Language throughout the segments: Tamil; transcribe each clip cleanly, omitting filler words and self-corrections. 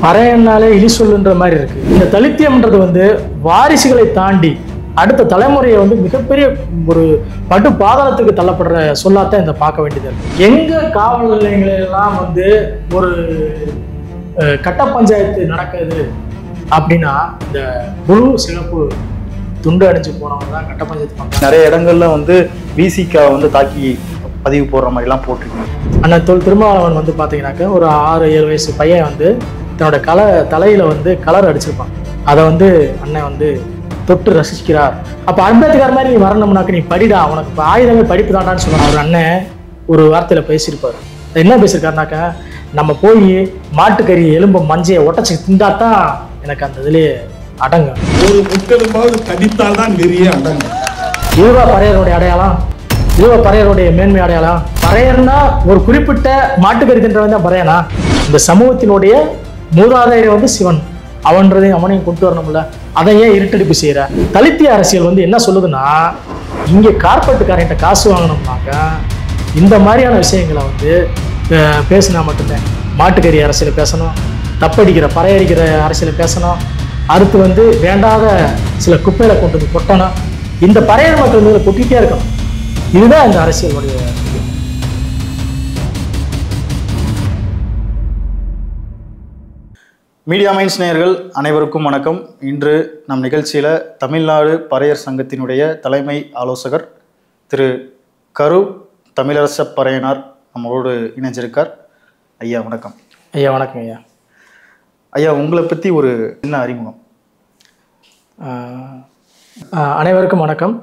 பறையன்னாலே இழி சொல்லுன்ற மாதிரி இருக்கு. இந்த தலித்தியம்ன்றது வந்து வாரிசுகளை தாண்டி அடுத்த தலைமுறையை வந்து மிகப்பெரிய ஒரு படு பாதாளத்துக்கு தள்ளப்படுற சொல்லாத்தான் இந்த பார்க்க வேண்டியது இருக்கு. எங்க காவல் நிலையங்களெல்லாம் வந்து ஒரு கட்ட பஞ்சாயத்து நடக்குது அப்படின்னா இந்த முழு சிறப்பு துண்டு அணிஞ்சு போனவங்க தான் கட்ட பஞ்சாயத்து பண்றாங்க. நிறைய இடங்கள்ல வந்து விசிகா வந்து தாக்கி பதிவு போடுற மாதிரிலாம் போட்டிருக்கீங்க. அண்ணன் திருமாவளவன் வந்து பார்த்தீங்கன்னாக்க ஒரு 6-7 வயசு பையன் வந்து தன்னோட தலையில வந்து கலர் அடிச்சிருப்பான். அதை வந்து அண்ணன் வந்து தொட்டு ரசிக்கிறார். அப்போ அம்பேத்கர் மாதிரி நீ வரணும்னாக்க நீ படிடா, உனக்கு ஆயுதமே படிப்பு தாண்டான்னு சொன்னான். அவர் அண்ணன் ஒரு வார்த்தையில பேசியிருப்பார். என்ன பேசியிருக்காருனாக்கா, நம்ம போய் மாட்டுக்கறி எலும்பு மஞ்சையை ஒட்டச்சி திண்டாதான் எனக்கு அந்த இதுலேயே அடங்கும். ஒரு முக்கெலும்பாவது கடித்தால் தான் நிறைய அடங்கும். இதுவா பறையருடைய அடையாளம், இதுவா பறையருடைய மேன்மை அடையாளம். பறையர்னா ஒரு குறிப்பிட்ட மாட்டுக்கறி தின்றவன் தான் பறையனா? இந்த சமூகத்தினுடைய மூதாதையர் வந்து சிவன், அவன்றதையும் அவனையும் கொண்டு வரணும்ல. அதை ஏன் இருட்டடிப்பு செய்யற? தலித்திய அரசியல் வந்து என்ன சொல்லுதுன்னா, இங்கே கார்பரேட்டுக்காரன்ட்ட காசு வாங்கணும்னாக்கா இந்த மாதிரியான விஷயங்களை வந்து பேசினா மட்டும்தான். மாட்டுக்கறி அரசியலை பேசணும், தப்படிக்கிற பறையடிக்கிற அரசியலை பேசணும், அடுத்து வந்து வேண்டாத சில குப்பையில கொண்டு வந்து கொட்டணும். இந்த பறையர் மக்கள் மேல கொட்டிட்டே இருக்கணும். இதுதான் இந்த அரசியலுடைய. மீடியா மைன்ஸ் நேயர்கள் அனைவருக்கும் வணக்கம். இன்று நம் நிகழ்ச்சியில் தமிழ்நாடு பறையர் சங்கத்தினுடைய தலைமை ஆலோசகர் திரு கரு தமிழரச பறையனார் நம்மளோடு இணைஞ்சிருக்கார். ஐயா வணக்கம். ஐயா வணக்கம். ஐயா ஐயா உங்களை பற்றி ஒரு சின்ன அறிமுகம். அனைவருக்கும் வணக்கம்.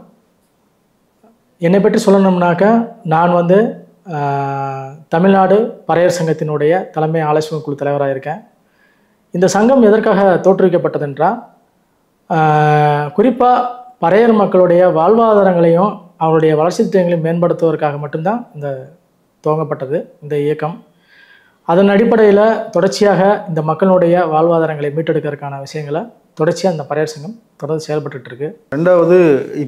என்னை பற்றி சொல்லணும்னாக்கா, நான் வந்து தமிழ்நாடு பறையர் சங்கத்தினுடைய தலைமை ஆலோசனை குழு தலைவராக இருக்கேன். இந்த சங்கம் எதற்காக தோற்றுவிக்கப்பட்டதென்றால், குறிப்பாக பறையர் மக்களுடைய வாழ்வாதாரங்களையும் அவருடைய வளர்ச்சி திட்டங்களையும் மேம்படுத்துவதற்காக மட்டும்தான் இந்த துவங்கப்பட்டது இந்த இயக்கம். அதன் அடிப்படையில் தொடர்ச்சியாக இந்த மக்களுடைய வாழ்வாதாரங்களை மீட்டெடுக்கிறதுக்கான விஷயங்களை தொடர்ச்சியாக இந்த பறையர் சங்கம் தொடர்ந்து செயல்பட்டு இருக்கு. ரெண்டாவது,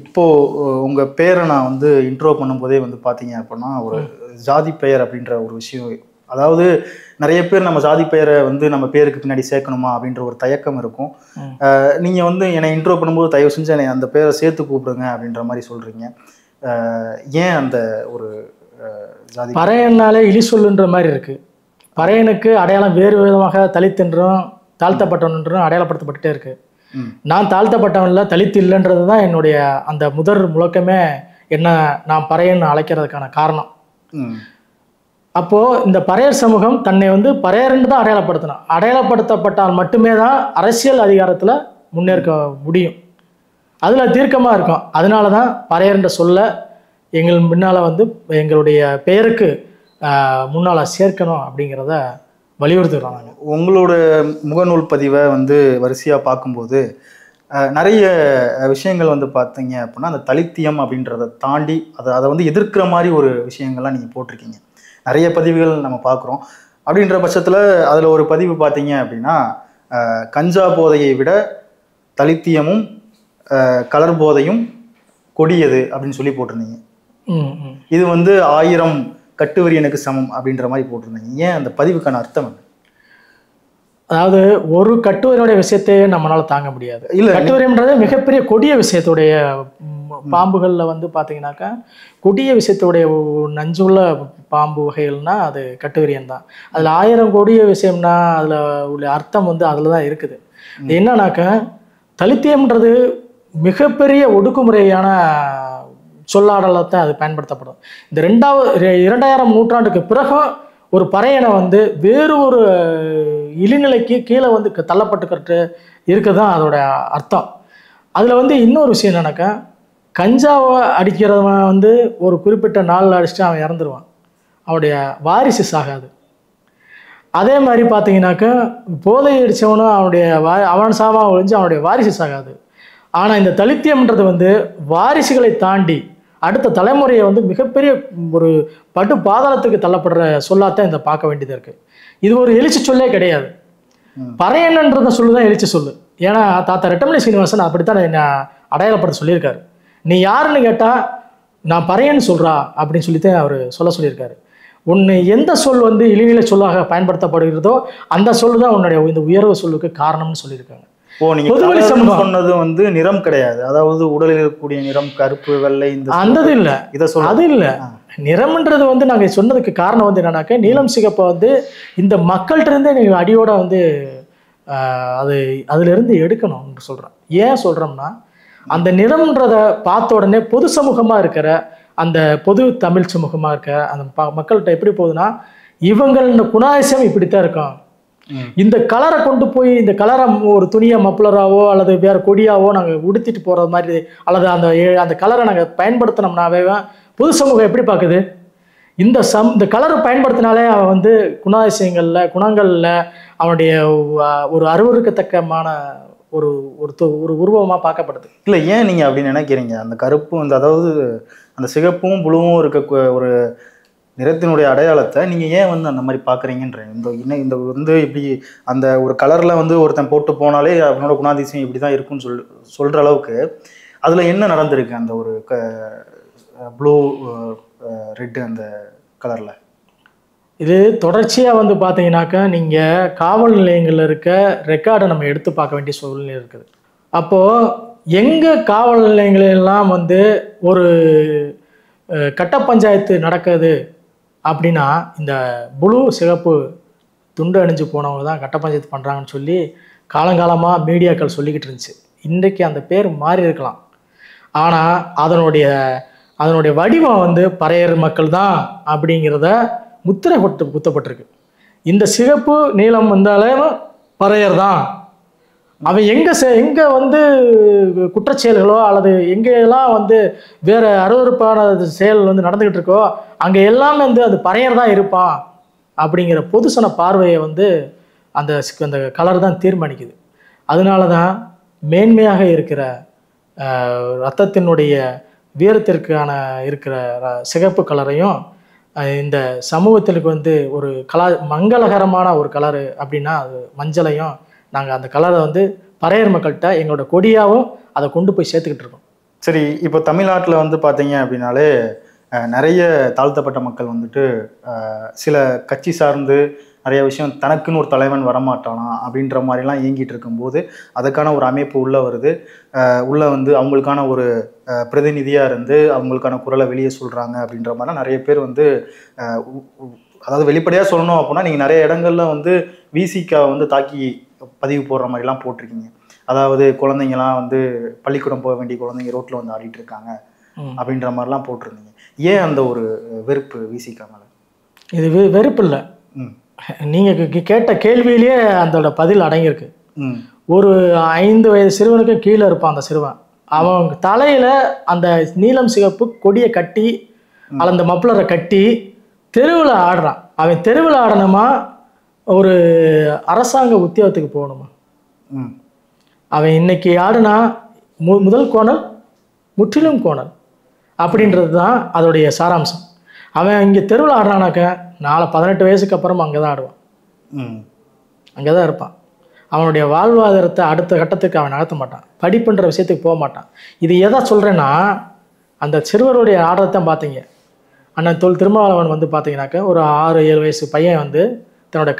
இப்போது உங்கள் பேரை நான் வந்து இன்ட்ரோ பண்ணும்போதே வந்து பார்த்தீங்க அப்படின்னா ஒரு ஜாதி பெயர் அப்படின்ற ஒரு விஷயம், அதாவது நிறைய பேர் நம்ம ஜாதி பெயரை வந்து நம்ம பேருக்கு பின்னாடி சேர்க்கணுமா அப்படின்ற ஒரு தயக்கம் இருக்கும். நீங்கள் வந்து என்னை இன்ட்ரோ பண்ணும்போது தயவு செஞ்சு என்னை அந்த பேரை சேர்த்து கூப்பிடுங்க அப்படின்ற மாதிரி சொல்கிறீங்க. ஏன் அந்த ஒரு ஜாதி? பறையன்னாலே இழி சொல்லுன்ற மாதிரி இருக்குது. பறையனுக்கு அடையாளம் வேறு விதமாக தலித்தென்றும் தாழ்த்தப்பட்டவன்றும் அடையாளப்படுத்தப்பட்டுட்டே இருக்கு. நான் தாழ்த்தப்பட்டவன் இல்லை, தலித்து இல்லைன்றது தான் என்னுடைய அந்த முதல் முழக்கமே. என்ன நான் பறையன்னு அழைக்கிறதுக்கான காரணம். அப்போது இந்த பறையர் சமூகம் தன்னை வந்து பறையர்ன்னு தான் அடையாளப்படுத்தணும். அடையாளப்படுத்தப்பட்டால் மட்டுமே தான் அரசியல் அதிகாரத்தில் முன்னேற்க முடியும். அதில் தீர்க்கமாக இருக்கும். அதனால தான் பறையர்ன்ற சொல்ல எங்கள் முன்னால் வந்து எங்களுடைய பெயருக்கு முன்னால் சேர்க்கணும் அப்படிங்கிறத வலியுறுத்துகிறோம் நாங்கள். உங்களோட முகநூல் பதிவை வந்து வரிசையாக பார்க்கும்போது நிறைய விஷயங்கள் வந்து பார்த்தீங்க அப்படின்னா அந்த தலித்தியம் அப்படின்றத தாண்டி அதை வந்து எதிர்க்கிற மாதிரி ஒரு விஷயங்கள்லாம் நீங்கள் போட்டிருக்கீங்க. நிறைய பதிவுகள் நம்ம பார்க்குறோம். அப்படின்ற பட்சத்தில் அதில் ஒரு பதிவு பார்த்தீங்க அப்படின்னா, கஞ்சா போதையை விட தலித்தியமும் கலர் போதையும் கொடியது அப்படின்னு சொல்லி போட்டிருந்தீங்க. இது வந்து 1000 கட்டுவரியனுக்கு சமம் அப்படின்ற மாதிரி போட்டிருந்தீங்க. ஏன் அந்த பதிவுக்கான அர்த்தம் என்ன? அதாவது ஒரு கட்டுவரியோடைய விஷயத்தையே நம்மளால் தாங்க முடியாது. இல்லை, கட்டுவரியம்ன்றது மிகப்பெரிய கொடிய விஷயத்துடைய பாம்புகளில் வந்து பார்த்தீங்கன்னாக்கா, கொடிய விஷயத்துடைய நஞ்சுள்ள பாம்பு வகைகள்னா அது கட்டுவரியன் தான். அதில் 1000 கொடிய விஷயம்னா அதில் உள்ள அர்த்தம் வந்து அதில் தான் இருக்குது. என்னன்னாக்கா, தலித்தியம்ன்றது மிகப்பெரிய ஒடுக்குமுறையான சொல்லாடலத்தை அது பயன்படுத்தப்படும். இந்த 2000 நூற்றாண்டுக்கு பிறகும் ஒரு பறையனை வந்து வேறு ஒரு இழிநிலைக்கு கீழே வந்து தள்ளப்பட்டுக்கிட்டு இருக்குது தான் அதோட அர்த்தம். அதில் வந்து இன்னொரு விஷயம் என்னன்னாக்கா, கஞ்சாவை அடிக்கிறவன் வந்து ஒரு குறிப்பிட்ட நாளில் அடிச்சுட்டு அவன் இறந்துருவான், அவனுடைய வாரிசு சாகாது. அதே மாதிரி பார்த்தீங்கன்னாக்கா, போதை அடித்தவனும் அவன் சாவா ஒழிஞ்சு அவனுடைய வாரிசு சாகாது. ஆனால் இந்த தலித்தியம்ன்றது வந்து வாரிசுகளை தாண்டி அடுத்த தலைமுறையை வந்து மிகப்பெரிய ஒரு படு பாதாளத்துக்கு தள்ளப்படுற சொல்லாத்தான் இந்த பார்க்க வேண்டியது இருக்கு. இது ஒரு எழுச்சி சொல்லே கிடையாது. பறையன்ன்றத சொல்லுதான் எழுச்சி சொல்லு. ஏன்னா தாத்தா ரெட்டமலை சீனிவாசன் அப்படித்தான் என்ன அடையாளப்படுத்த சொல்லியிருக்காரு. நீ யாருன்னு கேட்டால் நான் பறையன்னு சொல்கிறா அப்படின்னு சொல்லித்தான் அவர் சொல்லியிருக்காரு. ஒன்று எந்த சொல் வந்து இழிநிலை சொல்லாக பயன்படுத்தப்படுகிறதோ அந்த சொல் தான் உன்னுடைய இந்த உயர்வு சொல்லுக்கு காரணம்னு சொல்லியிருக்காங்க. நீங்க பொதுவெளி சமூகம் சொன்னது வந்து நிறம் கிடையாது, அதாவது உடலில் இருக்கக்கூடிய நிறம் கருப்பு வெள்ளை இந்த அந்தது இல்லை, இதை சொல்ல அது இல்லை. நிறம்ன்றது வந்து நாங்கள் சொன்னதுக்கு காரணம் வந்து என்னன்னாக்க நீலம் சிகப்பை வந்து இந்த மக்கள்கிட்ட இருந்தே நீங்கள் அடியோட வந்து அதிலிருந்து எடுக்கணும்னு சொல்கிறோம். ஏன் சொல்கிறோம்னா அந்த நிறம்ன்றதை பார்த்த உடனே பொது சமூகமாக இருக்கிற அந்த பொது தமிழ் சமூகமாக இருக்க அந்த மக்கள்கிட்ட எப்படி போகுதுன்னா இவங்கள் இந்த குணாதிசயம் இப்படித்தான் இருக்கும், இந்த கலரை கொண்டு போய் இந்த கலரை ஒரு துணியை மப்ளராவோ அல்லது வேறு கொடியாவோ நாங்கள் உடுத்திட்டு போகிறது மாதிரி அல்லது அந்த கலரை நாங்கள் பயன்படுத்தினோம்னாவே பொது சமூகம் எப்படி பார்க்குது, இந்த கலரை பயன்படுத்தினாலே அவன் வந்து குணாதிசயங்களில் குணங்களில் அவனுடைய ஒரு அருவருக்கத்தக்கமான ஒரு ஒரு உருவமாக பார்க்கப்படுது. இல்லை ஏன் நீங்கள் அப்படி நினைக்கிறீங்க? அந்த கருப்பும் அதாவது அந்த சிகப்பும் புழுவும் இருக்க ஒரு நிறத்தினுடைய அடையாளத்தை நீங்கள் ஏன் வந்து அந்த மாதிரி பார்க்குறீங்கன்ற இந்த வந்து இப்படி அந்த ஒரு கலரில் வந்து ஒருத்தன் போட்டு போனாலே அவனோட குணாதிசயம் இப்படி தான் இருக்குன்னு சொல்கிற அளவுக்கு அதில் என்ன நடந்திருக்கு அந்த ஒரு ப்ளூ ரெட்டு அந்த கலரில்? இது தொடர்ச்சியாக வந்து பார்த்தீங்கன்னாக்கா நீங்கள் காவல் நிலையங்களில் இருக்க ரெக்கார்டை நம்ம எடுத்து பார்க்க வேண்டிய சூழ்நிலை இருக்குது. அப்போது எங்கள் காவல் நிலையங்களெல்லாம் வந்து ஒரு கட்ட பஞ்சாயத்து நடக்குது அப்படின்னா இந்த ப்ளூ சிகப்பு துண்டு அணிஞ்சு போனவங்க தான் கட்ட பஞ்சாயத்து பண்ணுறாங்கன்னு சொல்லி காலங்காலமாக மீடியாக்கள் சொல்லிக்கிட்டு இருந்துச்சு. இன்றைக்கு அந்த பேர் மாறி இருக்கலாம், ஆனால் அதனுடைய வடிவம் வந்து பறையர் மக்கள் தான் அப்படிங்கிறத முத்திரை குத்தப்பட்டிருக்கு. இந்த சிகப்பு நீளம் வந்தாலும் பறையர் தான். அவன் எங்கே வந்து குற்றச்செயல்களோ அல்லது எங்கெல்லாம் வந்து வேறு அருவருப்பான செயல் வந்து நடந்துக்கிட்டு இருக்கோ அங்கே எல்லாமே வந்து அது பறையர் தான் இருப்பான் அப்படிங்கிற பொதுசன பார்வையை வந்து அந்த கலர் தான் தீர்மானிக்குது. அதனால தான் மேன்மையாக இருக்கிற இரத்தத்தினுடைய வீரத்திற்கான இருக்கிற சிகப்பு கலரையும் இந்த சமூகத்திற்கு வந்து ஒரு மங்களகரமான ஒரு கலரு அப்படின்னா அது மஞ்சளையும் நாங்கள் அந்த கலரை வந்து பறையர் மக்கள்கிட்ட எங்களோட கொடியாகவும் அதை கொண்டு போய் சேர்த்துக்கிட்டு இருக்கோம். சரி, இப்போ தமிழ்நாட்டில் வந்து பார்த்தீங்க அப்படின்னாலே நிறைய தாழ்த்தப்பட்ட மக்கள் வந்துட்டு சில கட்சி சார்ந்து நிறைய விஷயம் தனக்குன்னு ஒரு தலைவன் வரமாட்டானா அப்படின்ற மாதிரிலாம் இயங்கிட்டு இருக்கும்போது அதுக்கான ஒரு அமைப்பு உள்ளே வருது. உள்ளே வந்து அவங்களுக்கான ஒரு பிரதிநிதியாக இருந்து அவங்களுக்கான குரலை வெளியே சொல்கிறாங்க அப்படின்ற மாதிரிலாம் நிறைய பேர் வந்து அதாவது வெளிப்படையாக சொல்லணும் அப்படின்னா நீங்கள் நிறைய இடங்கள்ல வந்து விசிகா வந்து தாக்கி பதிவு போடுற மாதிரிலாம் போட்டிருக்கீங்க. அதாவது குழந்தைங்கலாம் வந்து பள்ளிக்கூடம் போக வேண்டிய குழந்தைங்க ரோட்டில் வந்து ஆடிட்டு இருக்காங்க அப்படின்ற மாதிரிலாம் போட்டிருந்தீங்க. ஏன் அந்த ஒரு வெறுப்பு விசிகா மேலே? இது வெறுப்பு இல்லை, நீங்கள் கேட்ட கேள்வியிலேயே அதோட பதில் அடங்கியிருக்கு. ஒரு 5 வயது சிறுவனுக்கு கீழே இருப்பான் அந்த சிறுவன், அவன் தலையில் அந்த நீலம் சிகப்பு கொடியை கட்டி அந்த மப்ளரை கட்டி தெருவில் ஆடுறான். அவன் தெருவில் ஆடணுமா ஒரு அரசாங்க உத்தியோகத்துக்கு போகணுமா? அவன் இன்னைக்கு ஆடுனா முதல் கோணல் முற்றிலும் கோணல் அப்படின்றது தான் அதோடைய சாராம்சம். அவன் இங்கே தெருவில் ஆடுறானாக்க நாளை 18 வயசுக்கு அப்புறம் அங்கே தான் ஆடுவான், அங்கே தான் இருப்பான். அவனுடைய வாழ்வாதாரத்தை அடுத்த கட்டத்துக்கு அவன் நடத்த மாட்டான், படிப்புன்ற விஷயத்துக்கு போக மாட்டான். இது எதை சொல்கிறேன்னா அந்த சிறுவருடைய ஆடுறதான் பார்த்தீங்க. அண்ணன் திருமாவளவன் வந்து பார்த்தீங்கன்னாக்க ஒரு 6-7 வயசு பையன் வந்து தன்னோட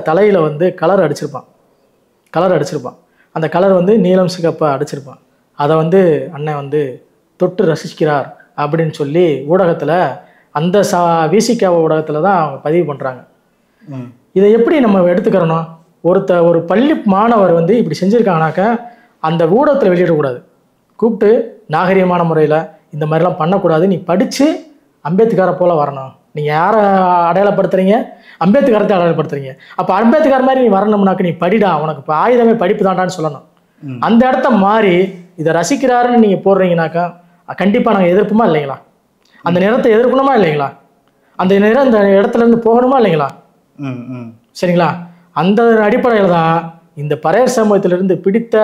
தலையில் வந்து கலர் அடிச்சிருப்பான். அந்த கலர் வந்து நீலம் சிகப்பை அடிச்சிருப்பான். அதை வந்து அண்ணன் வந்து தொட்டு ரசிக்கிறார் அப்படின்னு சொல்லி ஊடகத்தில் அந்த விசிகா ஊடகத்தில் தான் அவங்க பதிவு பண்ணுறாங்க. இதை எப்படி நம்ம எடுத்துக்கிறோம்? ஒரு பள்ளி மாணவர் வந்து இப்படி செஞ்சுருக்காங்கனாக்க அந்த ஊடகத்தில் வெளியிடக்கூடாது, கூப்பிட்டு நாகரிகமான முறையில் இந்த மாதிரிலாம் பண்ணக்கூடாது, நீ படித்து அம்பேத்கரை போல் வரணும். நீங்கள் யாரை அடையாளப்படுத்துறீங்க? அம்பேத்கரத்தை அடையாளப்படுத்துறீங்க. அப்போ அம்பேத்கர் மாதிரி நீ வரணும்னாக்க நீ படிடா, உனக்கு இப்போ ஆயுதமே படிப்பு தாண்டான்னு சொல்லணும். அந்த இடத்த மாறி இதை ரசிக்கிறாருன்னு நீங்கள் போடுறீங்கனாக்கா கண்டிப்பாக நாங்கள் எதிர்ப்புமா இல்லைங்களா? அந்த நிறத்தை எதிர்க்கணுமா இல்லைங்களா? அந்த நிறம் இந்த இடத்துல இருந்து போகணுமா இல்லைங்களா? சரிங்களா? அந்த அடிப்படையில் தான் இந்த பறையர் சமூகத்திலிருந்து பிடித்த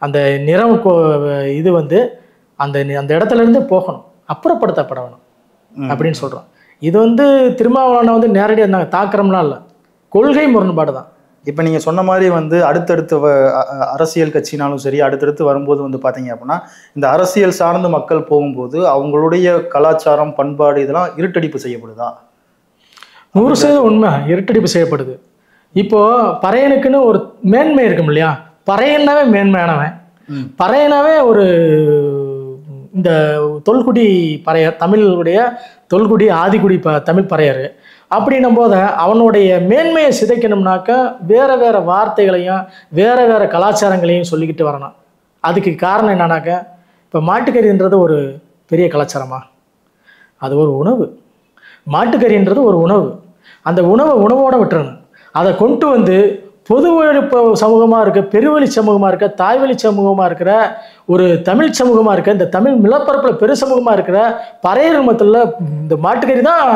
அந்த நிறம் இது வந்து அந்த இடத்துல இருந்து போகணும், அப்புறப்படுத்தப்பட வேணும் அப்படின்னு சொல்கிறோம். இது வந்து திருமாவளவனை வந்து நேரடியாக நாங்கள் தாக்குறோம்னா இல்லை, கொள்கை முரண்பாடு தான். இப்போ நீங்கள் சொன்ன மாதிரி வந்து அடுத்தடுத்து அரசியல் கட்சினாலும் சரி அடுத்தடுத்து வரும்போது வந்து பார்த்தீங்க அப்படின்னா இந்த அரசியல் சார்ந்த மக்கள் போகும்போது அவங்களுடைய கலாச்சாரம் பண்பாடு இதெல்லாம் இருட்டடிப்பு செய்யப்படுதா? 100% உண்மை, இருட்டடிப்பு செய்யப்படுது. இப்போ பறையனுக்குன்னு ஒரு மேன்மை இருக்கும் இல்லையா? பறையனாவே மேன்மையானவன், பறையனாவே ஒரு இந்த தொல்குடி பறையர், தமிழுடைய தொல்குடி ஆதிக்குடி தமிழ் பறையர். அப்படின்னும் போது அவனுடைய மேன்மையை சிதைக்கணும்னாக்கா வேற வேற வார்த்தைகளையும் வேற வேற கலாச்சாரங்களையும் சொல்லிக்கிட்டு வரணும். அதுக்கு காரணம் என்னன்னாக்கா, இப்போ மாட்டுக்கறின்றது ஒரு பெரிய கலாச்சாரமா? அது ஒரு உணவு. மாட்டுக்கறின்றது ஒரு உணவு. அந்த உணவோட விட்டுறணும். அதை கொண்டு வந்து பொதுவழி சமூகமாக இருக்க, பெருவழி சமூகமாக இருக்க, தாய்வழி சமூகமாக இருக்கிற, ஒரு தமிழ் சமூகமாக இருக்க, இந்த தமிழ் நிலப்பரப்பில் பெரு சமூகமாக இருக்கிற பறையர் மத்தியில் இந்த மாட்டுக்கறி தான்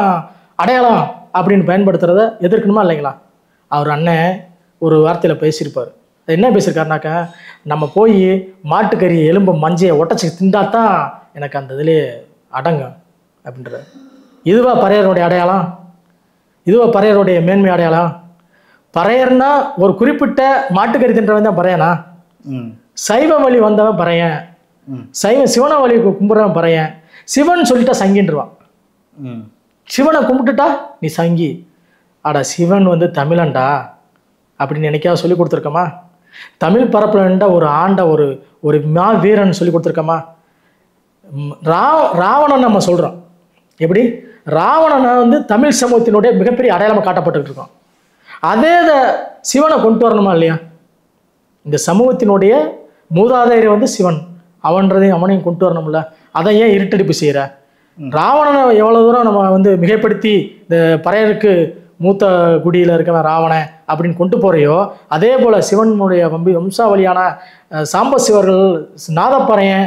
அடையாளம் அப்படின்னு பயன்படுத்துறத எதிர்க்கணுமா இல்லைங்களா? அவர் அண்ணன் ஒரு வார்த்தையில் பேசியிருப்பார். என்ன பேசியிருக்காருனாக்கா, நம்ம போய் மாட்டுக்கறி எலும்பு மஞ்சையை ஒட்டச்சி திண்டாதான் எனக்கு அந்த இதிலே அடங்கும் அப்படின்ற. இதுவா பறையருடைய அடையாளம்? இதுவா பறையருடைய மேன்மை அடையாளம்? பறையர்னா ஒரு குறிப்பிட்ட மாட்டுக்கறி தின்றவன் தான் பறையனா? சைவ வழி வந்தவன் பறையன், சிவன வழி கும்பிட்றவன் பறையன். சிவன் சொல்லிட்டா சங்கின்றுவான். சிவனை கும்பிட்டுட்டா நீ சங்கி. ஆடா, சிவன் வந்து தமிழன்டா அப்படின்னு என்னைக்காவது சொல்லி கொடுத்துருக்கோமா? தமிழ் பரப்புலன்டா ஒரு ஆண்ட ஒரு ஒரு மா வீரன் சொல்லி கொடுத்துருக்கோமா? ராவணன் நம்ம சொல்கிறோம். எப்படி? ராவணனை வந்து தமிழ் சமூகத்தினுடைய மிகப்பெரிய அடையாளமாக காட்டப்பட்டு இருக்கோம். அதே சிவனை கொண்டு வரணுமா இல்லையா? இந்த சமூகத்தினுடைய மூதாதையர் வந்து சிவன், அவனையும் கொண்டு வரணும்ல. அதை ஏன் இருட்டடிப்பு செய்கிற? ராவணனை எவ்வளோ தூரம் நம்ம வந்து மிகைப்படுத்தி இந்த பறையருக்கு மூத்த குடியில் இருக்கவன் ராவணன் அப்படின்னு கொண்டு போகிறையோ, அதே போல் சிவனுடைய வம்சாவளியான சாம்ப சிவர்கள், நாதப்பறையன்,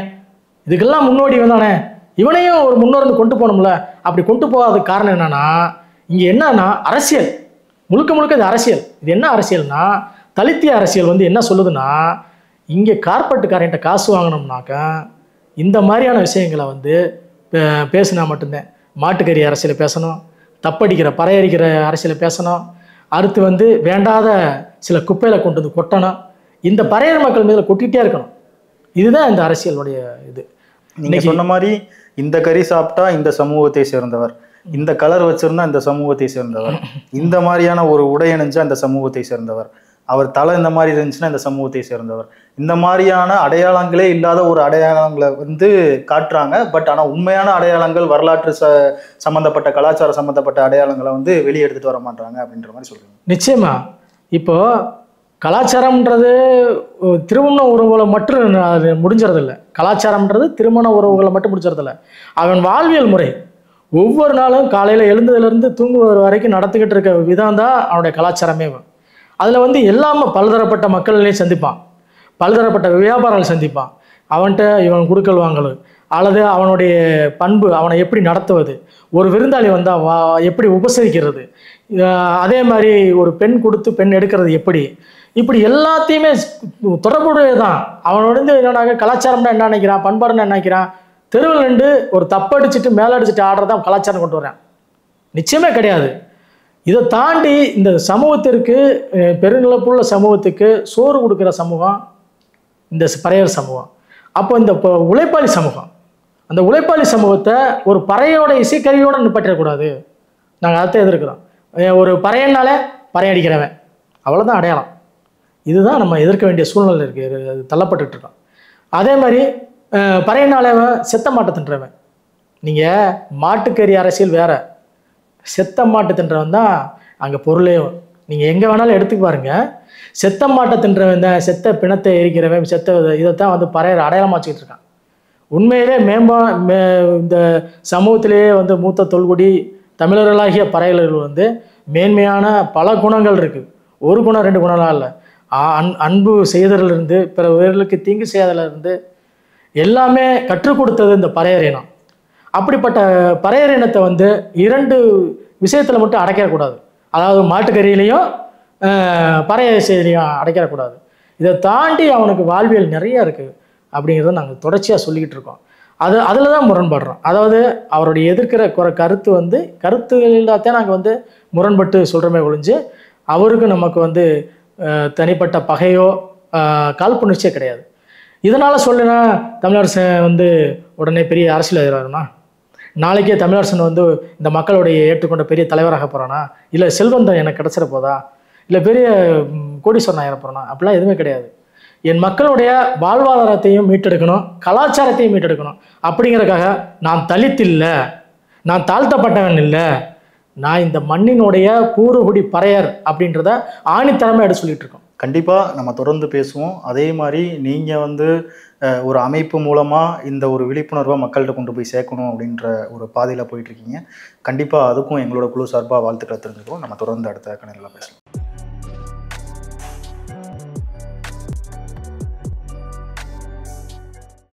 இதுக்கெல்லாம் முன்னோடி வந்தானே, இவனையும் ஒரு முன்னோர்ந்து கொண்டு போகணும்ல. அப்படி கொண்டு போகாததுக்கு காரணம் என்னன்னா, இங்கே என்னன்னா அரசியல், முழுக்க முழுக்க இது அரசியல். இது என்ன அரசியல்னா, தலித்திய அரசியல் வந்து என்ன சொல்லுதுன்னா, இங்கே கார்பரேட்டுக்காரன்ட்ட காசு வாங்கினோம்னாக்கா இந்த மாதிரியான விஷயங்களை வந்து பேசினா மட்டும்தான். மாட்டுக்கறி அரசியலை பேசணும், தப்படிக்கிற பறையடிக்கிற அரசியலை பேசணும், அடுத்து வந்து வேண்டாத சில குப்பையில் கொண்டு வந்து கொட்டணும், இந்த பறையர் மக்கள் மீது கொட்டிகிட்டே இருக்கணும். இதுதான் இந்த அரசியலுடைய இது. நீங்க சொன்ன மாதிரி இந்த கறி சாப்பிட்டா இந்த சமூகத்தை சேர்ந்தவர், இந்த கலர் வச்சிருந்தா இந்த சமூகத்தை சேர்ந்தவர், இந்த மாதிரியான ஒரு உடை அணிஞ்சா இந்த சமூகத்தை சேர்ந்தவர், அவர் தலை இந்த மாதிரி இருந்துச்சுன்னா இந்த சமூகத்தை சேர்ந்தவர், இந்த மாதிரியான அடையாளங்களே இல்லாத ஒரு அடையாளங்களை வந்து காட்டுறாங்க. பட் ஆனால் உண்மையான அடையாளங்கள், வரலாற்று சம்மந்தப்பட்ட கலாச்சார சம்மந்தப்பட்ட அடையாளங்களை வந்து வெளியே எடுத்துட்டு வர மாட்டாங்க அப்படின்ற மாதிரி சொல்றீங்க. நிச்சயமா. இப்போ கலாச்சாரம்ன்றது திருமண உறவுகளை மட்டும் அது முடிஞ்சறதில்லை. கலாச்சாரம்ன்றது திருமண உறவுகளை மட்டும் முடிஞ்சறதில்லை. அவன் வாழ்வியல் முறை ஒவ்வொரு நாளும் காலையில் எழுந்ததுலேருந்து தூங்குவது வரைக்கும் நடத்திக்கிட்டு இருக்க விதம் தான் அவனுடைய கலாச்சாரமே. அதில் வந்து எல்லாமே பலதரப்பட்ட மக்களையும் சந்திப்பான், பலதரப்பட்ட வியாபாரங்களை சந்திப்பான். அவன்கிட்ட இவன் குடுக்கல் வாங்கல், அல்லது அவனுடைய பண்பு, அவனை எப்படி நடத்துவது, ஒரு விருந்தாளி வந்தால் எப்படி உபசரிக்கிறது, அதே மாதிரி ஒரு பெண் கொடுத்து பெண் எடுக்கிறது எப்படி, இப்படி எல்லாத்தையுமே தொடர்புடையது தான். அவனோட என்னன்னாக்க கலாச்சாரம்னா என்ன நினைக்கிறான், பண்பாடுன்னு என்ன நினைக்கிறான், தெருவில் நின்று ஒரு தப்படிச்சுட்டு மேலடிச்சுட்டு ஆடுறதான் கலாச்சாரம் கொண்டு வரேன். நிச்சயமே கிடையாது. இதை தாண்டி இந்த சமூகத்திற்கு, பெருநிலப்புள்ள சமூகத்துக்கு சோறு கொடுக்குற சமூகம் இந்த பறையர் சமூகம். அப்போ இந்த உழைப்பாளி சமூகம், அந்த உழைப்பாளி சமூகத்தை ஒரு பறையோட இசைக்கருவியோடு நிப்பாட்டிடக்கூடாது. நாங்கள் அதை எதிர்க்கிறோம். ஒரு பறையனால பறையடிக்கிறவன் அவ்வளோதான் அடையாளம். இதுதான் நம்ம எதிர்க்க வேண்டிய சூழ்நிலை இருக்குது, அது தள்ளப்பட்டு இருக்கோம். அதே மாதிரி பறையனாலவன் செத்த மாட்டை தின்றவன். நீங்கள் மாட்டுக்கறி அரசியல் வேற, செத்த மாட்டு தின்றவன் தான் அங்கே பொருளே. நீங்கள் எங்கே வேணாலும் எடுத்துக்கு பாருங்க, செத்த மாட்டை தின்றவன் தான், செத்த பிணத்தை எரிக்கிறவன், செத்த இதைத்தான் வந்து பறையர் அடையாளமாக வச்சுக்கிட்டு இருக்கான். உண்மையிலே இந்த சமூகத்திலேயே வந்து மூத்த தொல்குடி தமிழர்களாகிய பறையர்கள் வந்து மேன்மையான பல குணங்கள் இருக்குது. ஒரு குணம் ரெண்டு குணம்லாம் இல்லை. அன்பு செய்தலிருந்து பிற உயிர்களுக்கு தீங்கு செய்தலிருந்து எல்லாமே கற்றுக் கொடுத்தது இந்த பறையர் இனம். அப்படிப்பட்ட பறையர் இனத்தை வந்து இரண்டு விஷயத்தில் மட்டும் அடைக்கக்கூடாது. அதாவது மாட்டுக்கறியிலையும் பறைய செய்திலையும் அடைக்கக்கூடாது. இதை தாண்டி அவனுக்கு வாழ்வியல் நிறைய இருக்குது அப்படிங்கிறத நாங்கள் தொடர்ச்சியாக சொல்லிக்கிட்டு இருக்கோம். அதில் தான் முரண்படுறோம். அதாவது அவருடைய எதிர்க்கிற கருத்து வந்து கருத்துகளாகத்தான் நாங்கள் வந்து முரண்பட்டு சொல்கிறோமே ஒழிஞ்சு அவருக்கு நமக்கு வந்து தனிப்பட்ட பகையோ காழ்ப்புணர்ச்சியே கிடையாது. இதனால் சொல்லுனா தமிழரசு வந்து உடனே பெரிய அரசியல் எதிராகுமா? நாளைக்கே தமிழரசன் வந்து இந்த மக்களுடைய ஏற்றுக்கொண்ட பெரிய தலைவராக போகிறானா, இல்லை செல்வந்தம் எனக்கு கிடச்சிட போதா, இல்லை பெரிய கோடீஸ்வரன் ஆகிற போகிறானா, அப்படிலாம் எதுவுமே கிடையாது. என் மக்களுடைய வாழ்வாதாரத்தையும் மீட்டெடுக்கணும், கலாச்சாரத்தையும் மீட்டெடுக்கணும். அப்படிங்கிறதுக்காக நான் தலித் இல்லை, நான் தாழ்த்தப்பட்டவன் இல்லை, நான் இந்த மண்ணினுடைய பூர்வகுடி பறையர் அப்படின்றத ஆணித்தரமாக எடுத்து சொல்லிட்டு இருக்கோம். கண்டிப்பாக நம்ம தொடர்ந்து பேசுவோம். அதே மாதிரி நீங்கள் வந்து ஒரு அமைப்பு மூலமாக இந்த ஒரு விழிப்புணர்வை மக்கள்கிட்ட கொண்டு போய் சேர்க்கணும் அப்படின்ற ஒரு பாதையில் போயிட்டுருக்கீங்க. கண்டிப்பாக அதுக்கும் எங்களோட குழு சார்பாக வாழ்த்துக்களை தெரிஞ்சுக்கிறோம். நம்ம தொடர்ந்து அடுத்த கணக்கில் பேசலாம்.